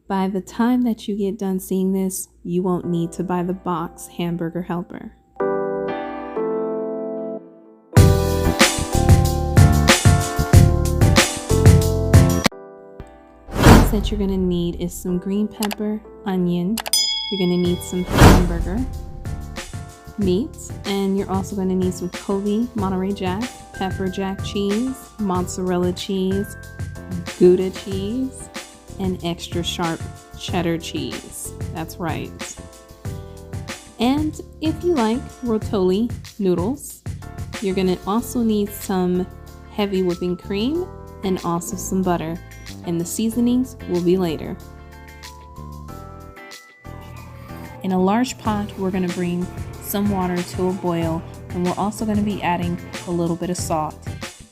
By the time that you get done seeing this, you won't need to buy the box hamburger helper. Things that you're gonna need is some green pepper, onion. You're gonna need some hamburger meat, and you're also gonna need some Colby Monterey Jack, pepper jack cheese, mozzarella cheese, Gouda cheese, and extra sharp cheddar cheese. That's right. And if you like Rotini noodles, you're gonna also need some heavy whipping cream and also some butter. And the seasonings will be later. In a large pot, we're gonna bring some water to a boil, and we're also gonna be adding a little bit of salt.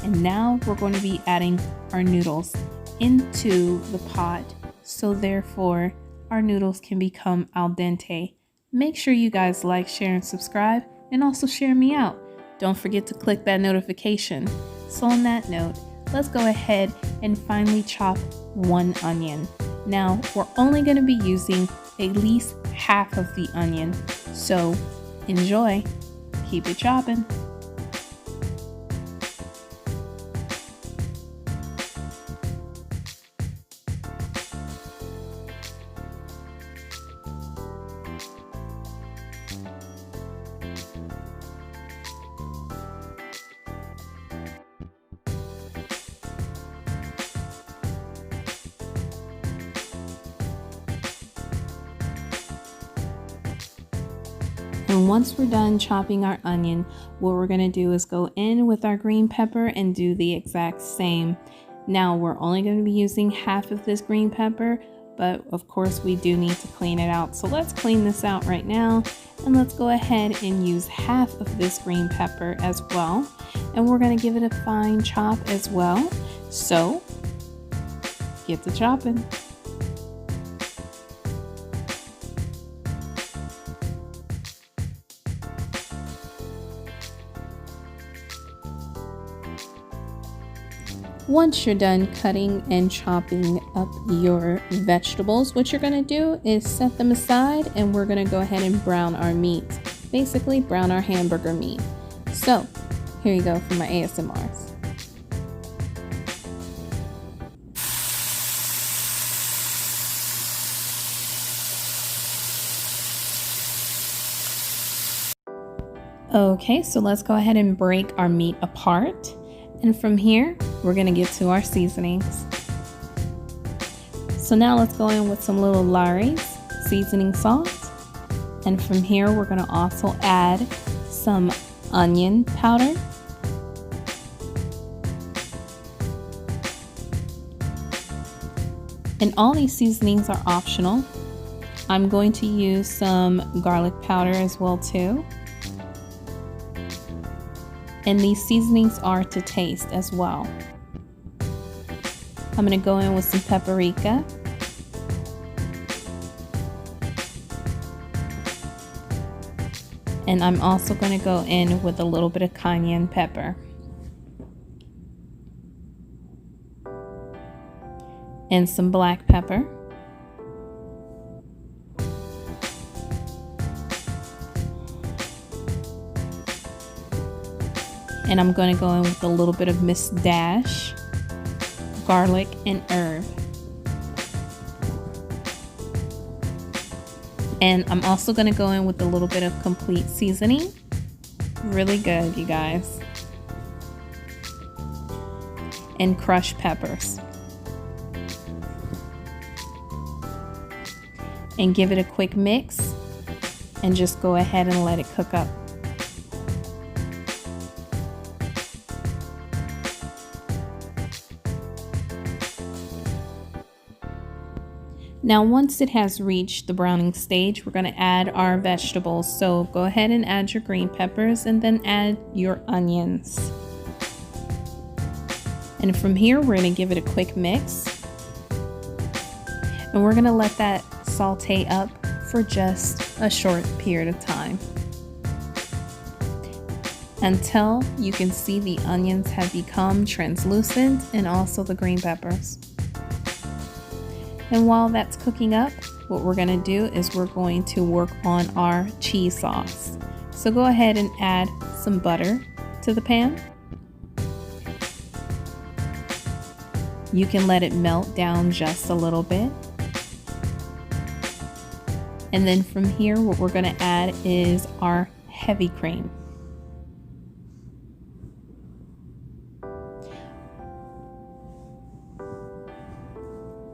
And now we're going to be adding our noodles into the pot, so therefore our noodles can become al dente. Make sure you guys like, share, and subscribe, and also share me out. Don't forget to click that notification. So on that note, let's go ahead and finally chop one onion. Now we're only going to be using at least half of the onion, so enjoy. Keep it chopping. And once we're done chopping our onion, what we're going to do is go in with our green pepper and do the exact same. Now we're only going to be using half of this green pepper, but of course we do need to clean it out. So let's clean this out right now, and let's go ahead and use half of this green pepper as well. And we're going to give it a fine chop as well. So get to chopping. Once you're done cutting and chopping up your vegetables, what you're gonna do is set them aside, and we're gonna go ahead and brown our meat. Basically, brown our hamburger meat. So, here you go for my ASMRs. Okay, so let's go ahead and break our meat apart. And from here, we're gonna get to our seasonings. So now let's go in with some little Lawry's seasoning salt. And from here, we're gonna also add some onion powder. And all these seasonings are optional. I'm going to use some garlic powder as well too. And these seasonings are to taste as well. I'm going to go in with some paprika. And I'm also going to go in with a little bit of cayenne pepper. And some black pepper. And I'm going to go in with a little bit of Miss Dash, garlic, and herb. And I'm also going to go in with a little bit of complete seasoning. Really good, you guys. And crushed peppers. And give it a quick mix. And just go ahead and let it cook up. Now once it has reached the browning stage, we're going to add our vegetables. So go ahead and add your green peppers and then add your onions. And from here, we're going to give it a quick mix. And we're going to let that saute up for just a short period of time, until you can see the onions have become translucent and also the green peppers. And while that's cooking up, what we're gonna do is we're going to work on our cheese sauce. So go ahead and add some butter to the pan. You can let it melt down just a little bit. And then from here, what we're gonna add is our heavy cream.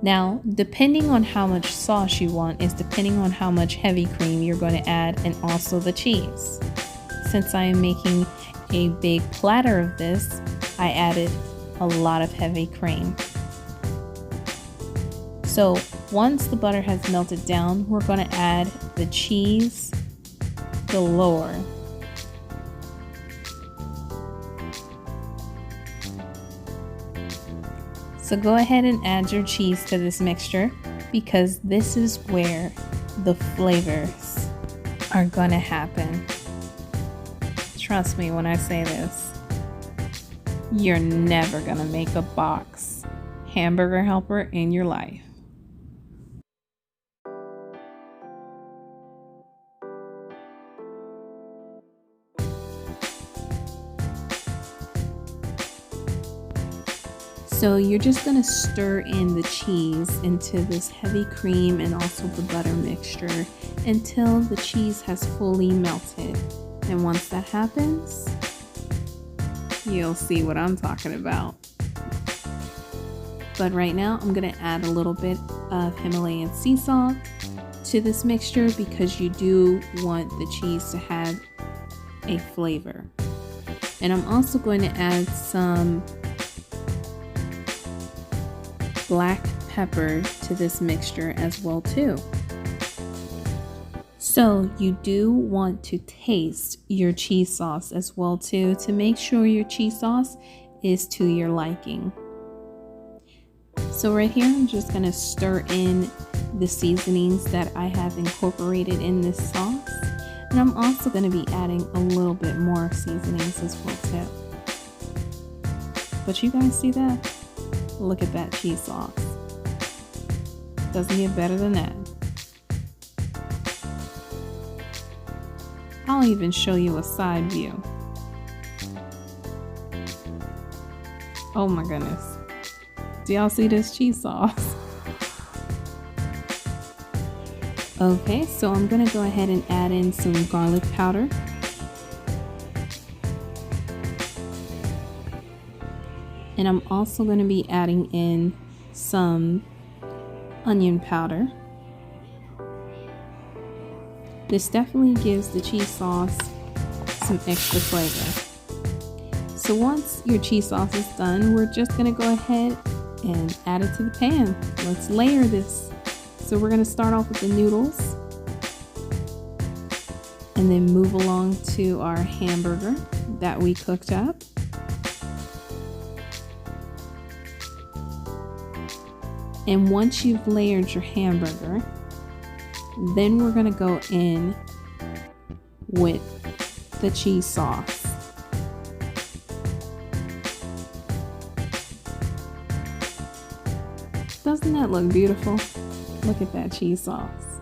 Now, depending on how much sauce you want is depending on how much heavy cream you're going to add and also the cheese. Since I am making a big platter of this, I added a lot of heavy cream. So once the butter has melted down, we're going to add the cheese galore. So go ahead and add your cheese to this mixture because this is where the flavors are gonna happen. Trust me when I say this. You're never gonna make a box hamburger helper in your life. So you're just going to stir in the cheese into this heavy cream and also the butter mixture until the cheese has fully melted. And once that happens, you'll see what I'm talking about. But right now I'm going to add a little bit of Himalayan sea salt to this mixture because you do want the cheese to have a flavor. And I'm also going to add some black pepper to this mixture as well too. So you do want to taste your cheese sauce as well too to make sure your cheese sauce is to your liking. So right here I'm just going to stir in the seasonings that I have incorporated in this sauce, and I'm also going to be adding a little bit more seasonings as well too. But you guys see that? Look at that cheese sauce. Doesn't get better than that. I'll even show you a side view. Oh my goodness. Do y'all see this cheese sauce? Okay, so I'm gonna go ahead and add in some garlic powder. And I'm also going to be adding in some onion powder. This definitely gives the cheese sauce some extra flavor. So once your cheese sauce is done, we're just going to go ahead and add it to the pan. Let's layer this. So we're going to start off with the noodles and then move along to our hamburger that we cooked up. And once you've layered your hamburger, then we're going to go in with the cheese sauce. Doesn't that look beautiful? Look at that cheese sauce.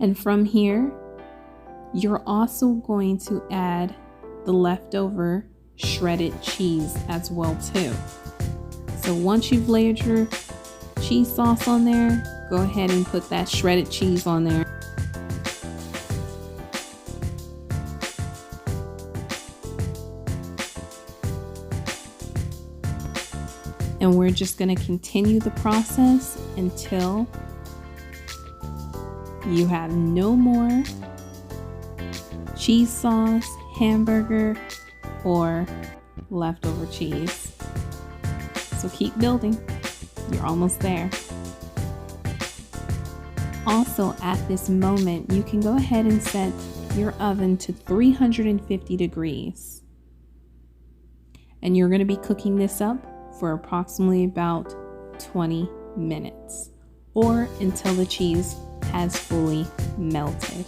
And from here, you're also going to add the leftover shredded cheese as well too. So once you've layered your cheese sauce on there, go ahead and put that shredded cheese on there. And we're just going to continue the process until you have no more cheese sauce, hamburger, or leftover cheese. So keep building. You're almost there. Also, at this moment, you can go ahead and set your oven to 350 degrees. And you're going to be cooking this up for approximately about 20 minutes or until the cheese has fully melted.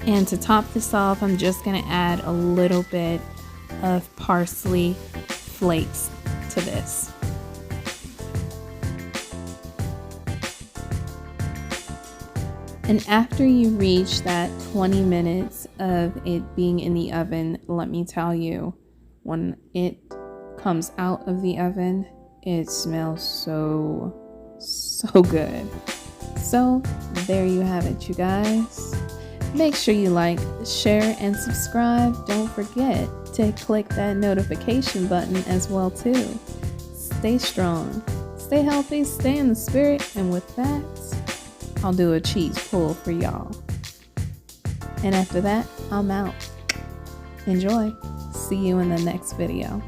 And to top this off, I'm just gonna add a little bit of parsley flakes to this. And after you reach that 20 minutes of it being in the oven, let me tell you, when it comes out of the oven, it smells so good. So there you have it, you guys. Make sure you like, share, and subscribe. Don't forget to click that notification button as well too. Stay strong, stay healthy, stay in the spirit, and with that, I'll do a cheese pull for y'all. And after that, I'm out. Enjoy. See you in the next video.